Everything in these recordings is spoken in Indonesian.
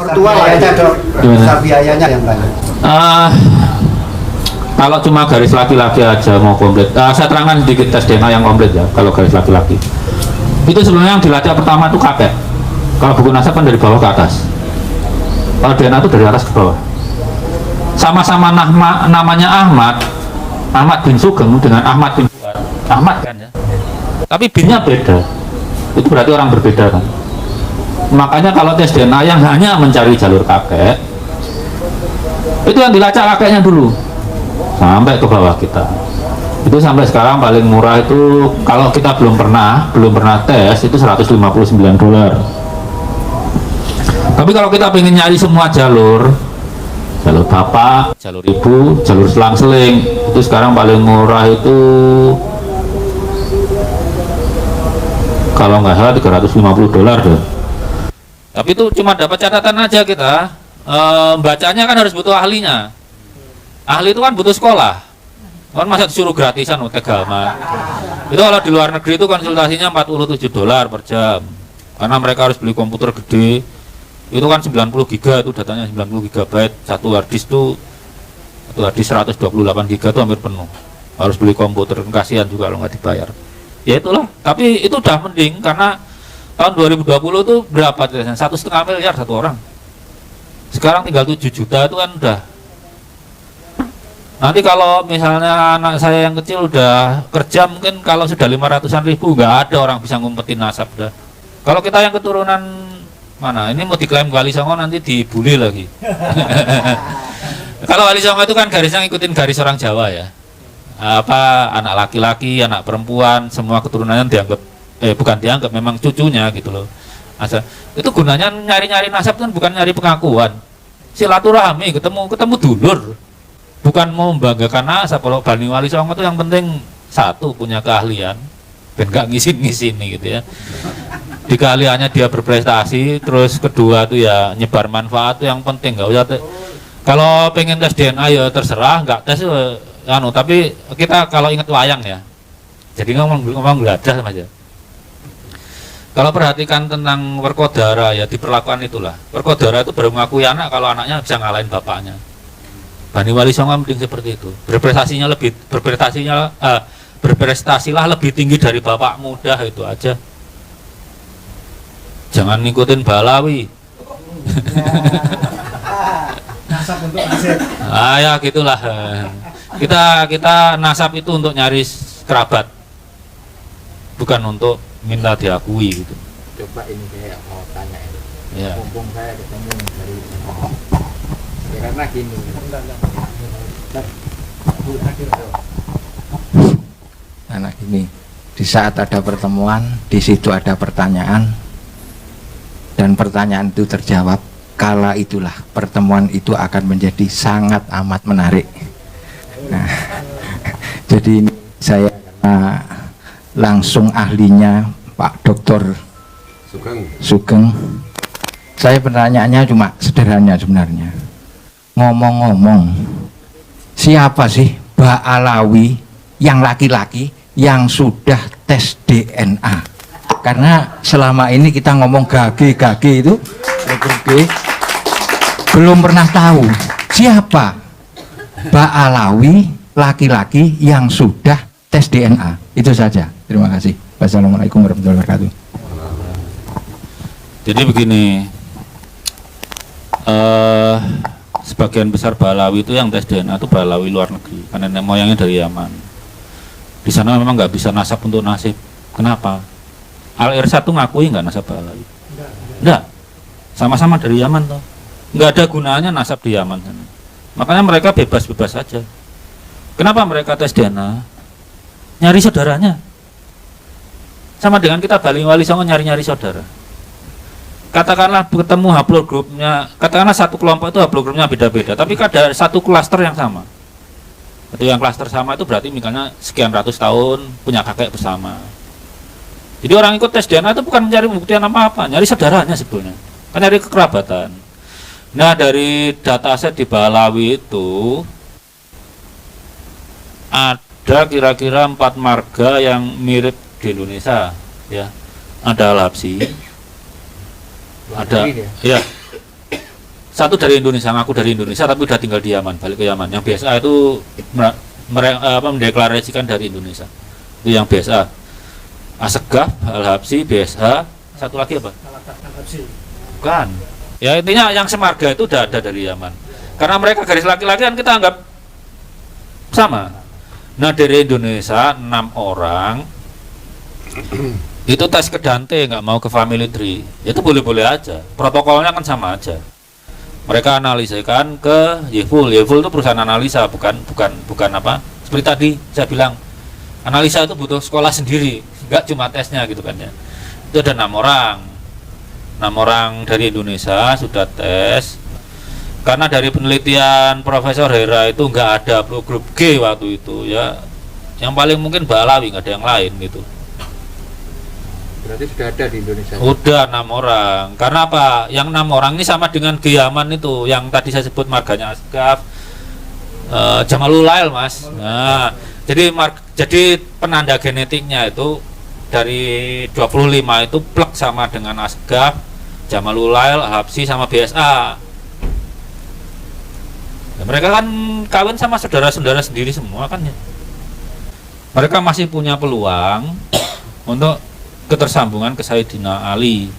Mertua kayaknya dok, besar biayanya yang banyak. Kalau cuma garis laki-laki aja mau komplit, saya terangkan sedikit tes DNA yang komplit ya. Kalau garis laki-laki itu sebenarnya yang dilacak pertama itu kakek. Kalau buku nasab kan dari bawah ke atas. Kalau DNA itu dari atas ke bawah. Sama-sama namanya Ahmad bin Sugeng dengan Ahmad bin Fuad. Ahmad kan ya. Tapi binnya beda. Itu berarti orang berbeda kan. Makanya kalau tes DNA yang hanya mencari jalur kakek, itu yang dilacak kakeknya dulu sampai ke bawah kita. Itu sampai sekarang paling murah itu kalau kita belum pernah tes itu $159. Tapi kalau kita pengen nyari semua jalur bapak, jalur ibu, jalur selang-seling, itu sekarang paling murah itu kalau nggak salah $350 deh. Tapi itu cuma dapat catatan aja kita. Bacanya kan harus butuh ahlinya. Ahli itu kan butuh sekolah. Kan masa disuruh gratisan tega amat. Itu kalau di luar negeri itu konsultasinya $47 per jam. Karena mereka harus beli komputer gede. Itu kan 90 giga itu datanya 90 GB. Satu harddisk itu satu harddisk 128 giga itu hampir penuh. Harus beli komputer, kasihan juga kalau nggak dibayar. Ya itulah. Tapi itu udah mending karena tahun 2020 itu berapa tesnya? 1,5 miliar satu orang. Sekarang tinggal 7 juta itu kan udah. Nanti kalau misalnya anak saya yang kecil udah kerja mungkin kalau sudah 500-an ribu nggak ada orang bisa ngumpetin nasab dah. Kalau kita yang keturunan mana? Ini mau diklaim Wali Songo nanti dibully lagi. Kalau Wali Songo itu kan garisnya ngikutin garis orang Jawa ya. Apa anak laki-laki, anak perempuan, semua keturunannya dianggap bukan dianggap, memang cucunya gitu loh. Asal itu gunanya nyari-nyari nasab kan bukan nyari pengakuan, silaturahmi, ketemu dulur, bukan mau membanggakan nasab. Kalau Bani Wali Songo itu yang penting satu punya keahlian, ben gak ngisin-ngisini gitu ya. Di keahliannya dia berprestasi, terus kedua tuh ya nyebar manfaat tuh yang penting. Gak usah kalau pengen tes DNA ya terserah, nggak tes tapi kita kalau ingat wayang ya, jadi ngomong geladah aja. Kalau perhatikan tentang Werkodara ya diperlakukan itulah. Werkodara itu baru mengakui anak kalau anaknya bisa ngalahin bapaknya. Bani Wali Songo mending seperti itu. Berprestasilah lebih tinggi dari bapak muda, itu aja. Jangan ngikutin Balawi. Nasab untuk nasib. Ya gitulah. Kita nasab itu untuk nyari kerabat, bukan untuk minta diakui gitu. Coba ini saya mau tanya ini. Ya. Mumpung saya ketemu dari karena gini. Anak ini di saat ada pertemuan, di situ ada pertanyaan dan pertanyaan itu terjawab. Kala itulah pertemuan itu akan menjadi sangat amat menarik. Nah, jadi ini saya langsung ahlinya Pak Dr. Sugeng. Saya pertanyaannya cuma sederhana sebenarnya. Ngomong-ngomong, siapa sih Mbak Alawi yang laki-laki yang sudah tes DNA? Karena selama ini kita ngomong gage itu belum pernah tahu siapa Mbak Alawi laki-laki yang sudah tes DNA. Itu saja. Terima kasih. Wassalamualaikum warahmatullahi wabarakatuh. Jadi begini, sebagian besar Balawi itu yang tes DNA itu Balawi luar negeri, karena nenek moyangnya dari Yaman. Di sana memang nggak bisa nasab untuk nasib. Kenapa? Al-Irsyad tuh ngakui nggak nasab Balawi? Enggak. Sama-sama dari Yaman tuh. Nggak ada gunanya nasab di Yaman sana. Makanya mereka bebas-bebas saja. Kenapa mereka tes DNA? Nyari saudaranya. Sama dengan kita Bani Wali Songo nyari-nyari saudara. Katakanlah ketemu haplogrupnya, katakanlah satu kelompok itu haplogrupnya beda-beda, tapi ada satu klaster yang sama. Itu yang klaster sama itu berarti misalnya sekian ratus tahun punya kakek bersama. Jadi orang ikut tes DNA itu bukan mencari pembuktian apa-apa, nyari saudaranya sebetulnya, kan nyari kekerabatan. Nah, dari dataset di Balawi itu ada kira-kira 4 marga yang mirip di Indonesia, ya. Ada Al-Habsyi, ada, ya. Satu dari Indonesia, ngaku dari Indonesia tapi udah tinggal di Yaman, balik ke Yaman. Yang BSA itu mendeklarasikan dari Indonesia. Itu yang BSA. Asegaf, Al-Habsyi, BSH, satu lagi apa? Bukan. Ya intinya yang semarga itu udah ada dari Yaman. Karena mereka garis laki-laki kan kita anggap sama. Nah dari Indonesia 6 orang itu tes ke Dante, nggak mau ke family tree. Itu boleh-boleh aja. Protokolnya kan sama aja. Mereka analisikan ke Yeful. Yeful itu perusahaan analisa, bukan apa? Seperti tadi saya bilang, analisa itu butuh sekolah sendiri, nggak cuma tesnya gitu kan ya. Itu ada 6 orang. 6 orang dari Indonesia sudah tes. Karena dari penelitian Profesor Hera itu nggak ada grup G waktu itu ya. Yang paling mungkin Balawi, nggak ada yang lain gitu. Berarti sudah ada di Indonesia. Udah 6 orang. Karena apa? Yang 6 orang ini sama dengan G Yaman itu, yang tadi saya sebut marganya Asgaf, Jamalul Lail, Mas. Nah, jadi penanda genetiknya itu dari 25 itu plek sama dengan Asgaf, Jamalul Lail, Al-Habsyi sama BSA. Ya, mereka kan kawin sama saudara-saudara sendiri semua kan ya. Mereka masih punya peluang untuk ketersambungan ke Sayyidina Ali.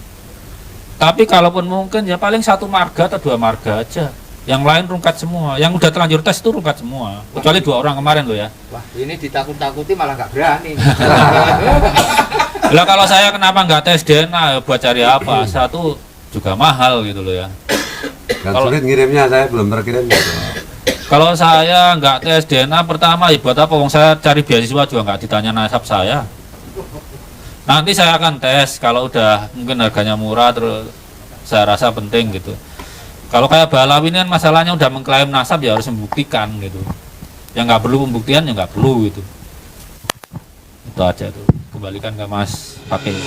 Tapi kalaupun mungkin ya paling 1 marga atau 2 marga aja. Yang lain rungkat semua. Yang udah terlanjur tes itu rungkat semua. Kecuali 2 orang kemarin loh ya. Wah, ini ditakut-takuti malah nggak berani. Lah kalau saya kenapa nggak tes DNA buat cari apa? Satu juga mahal gitu loh ya. Dan sulit ngirimnya, saya belum terkirim gitu. Kalau saya nggak tes DNA pertama ya buat apa? Wong saya cari beasiswa juga nggak ditanya nasab saya. Nanti saya akan tes kalau udah mungkin harganya murah terus saya rasa penting gitu. Kalau kayak Balawi ini kan masalahnya udah mengklaim nasab ya harus membuktikan gitu. Yang nggak perlu pembuktian ya nggak perlu gitu. Itu aja tuh. Kembalikan ke Mas Fakih.